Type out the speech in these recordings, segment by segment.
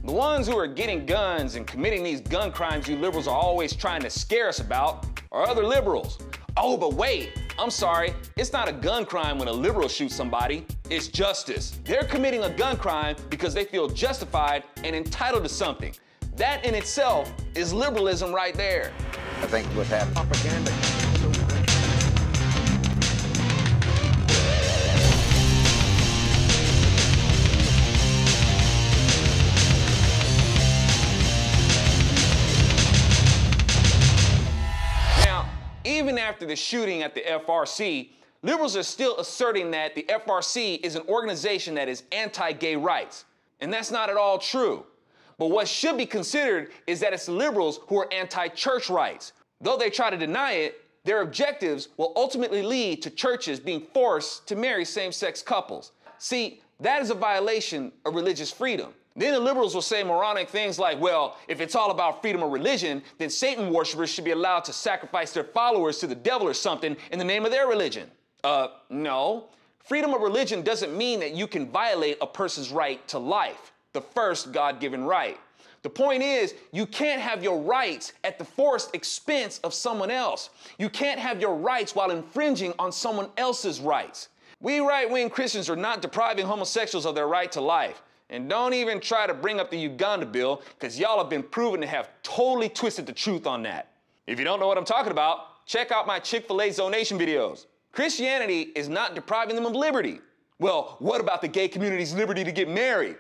The ones who are getting guns and committing these gun crimes you liberals are always trying to scare us about are other liberals. Oh, but wait, I'm sorry, it's not a gun crime when a liberal shoots somebody, it's justice. They're committing a gun crime because they feel justified and entitled to something. That in itself is liberalism right there. I think what's happening. Propaganda. Even after the shooting at the FRC, liberals are still asserting that the FRC is an organization that is anti-gay rights. And that's not at all true. But what should be considered is that it's the liberals who are anti-church rights. Though they try to deny it, their objectives will ultimately lead to churches being forced to marry same-sex couples. See, that is a violation of religious freedom. Then the liberals will say moronic things like, well, if it's all about freedom of religion, then Satan worshipers should be allowed to sacrifice their followers to the devil or something in the name of their religion. No. Freedom of religion doesn't mean that you can violate a person's right to life, the first God-given right. The point is, you can't have your rights at the forced expense of someone else. You can't have your rights while infringing on someone else's rights. We right-wing Christians are not depriving homosexuals of their right to life. And don't even try to bring up the Uganda bill, because y'all have been proven to have totally twisted the truth on that. If you don't know what I'm talking about, check out my Chick-fil-A ZoNation videos. Christianity is not depriving them of liberty. Well, what about the gay community's liberty to get married?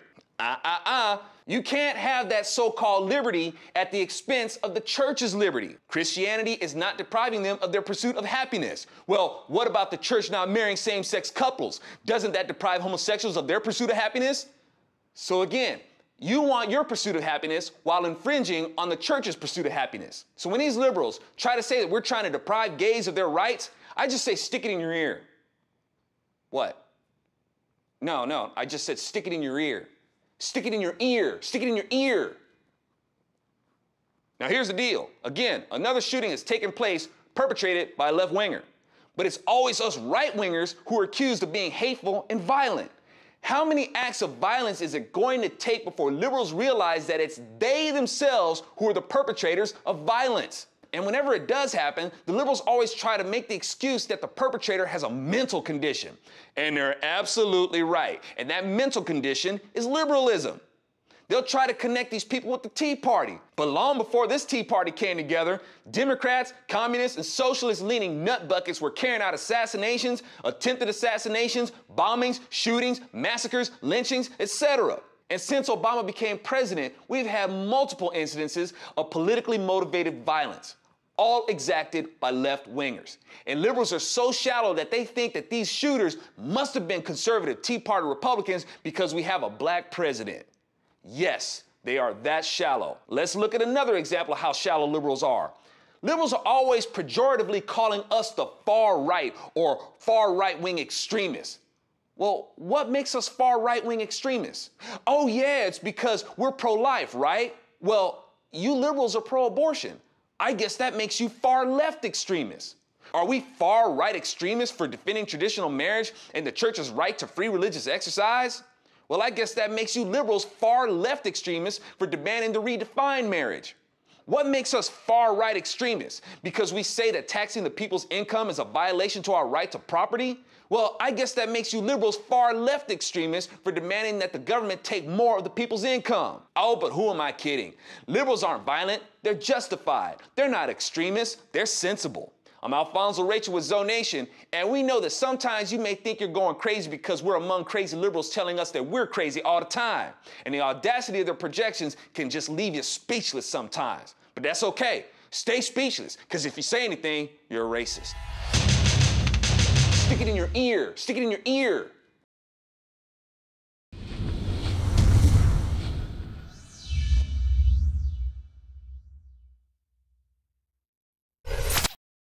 You can't have that so-called liberty at the expense of the church's liberty. Christianity is not depriving them of their pursuit of happiness. Well, what about the church not marrying same-sex couples? Doesn't that deprive homosexuals of their pursuit of happiness? So again, you want your pursuit of happiness while infringing on the church's pursuit of happiness. So when these liberals try to say that we're trying to deprive gays of their rights, I just say stick it in your ear. What? No, I just said stick it in your ear. Stick it in your ear. Stick it in your ear. Now here's the deal. Again, another shooting has taken place perpetrated by a left-winger. But it's always us right-wingers who are accused of being hateful and violent. How many acts of violence is it going to take before liberals realize that it's they themselves who are the perpetrators of violence? And whenever it does happen, the liberals always try to make the excuse that the perpetrator has a mental condition. And they're absolutely right. And that mental condition is liberalism. They'll try to connect these people with the Tea Party. But long before this Tea Party came together, Democrats, communists, and socialist-leaning nutbuckets were carrying out assassinations, attempted assassinations, bombings, shootings, massacres, lynchings, etc. And since Obama became president, we've had multiple incidences of politically motivated violence, all exacted by left-wingers. And liberals are so shallow that they think that these shooters must have been conservative Tea Party Republicans because we have a black president. Yes, they are that shallow. Let's look at another example of how shallow liberals are. Liberals are always pejoratively calling us the far right or far right-wing extremists. Well, what makes us far right-wing extremists? Oh yeah, it's because we're pro-life, right? Well, you liberals are pro-abortion. I guess that makes you far left extremists. Are we far right extremists for defending traditional marriage and the church's right to free religious exercise? Well, I guess that makes you liberals far left extremists for demanding to redefine marriage. What makes us far right extremists? Because we say that taxing the people's income is a violation to our right to property? Well, I guess that makes you liberals far left extremists for demanding that the government take more of the people's income. Oh, but who am I kidding? Liberals aren't violent, they're justified. They're not extremists, they're sensible. I'm Alfonso Rachel with ZoNation, and we know that sometimes you may think you're going crazy because we're among crazy liberals telling us that we're crazy all the time. And the audacity of their projections can just leave you speechless sometimes. But that's okay. Stay speechless, because if you say anything, you're a racist. Stick it in your ear. Stick it in your ear.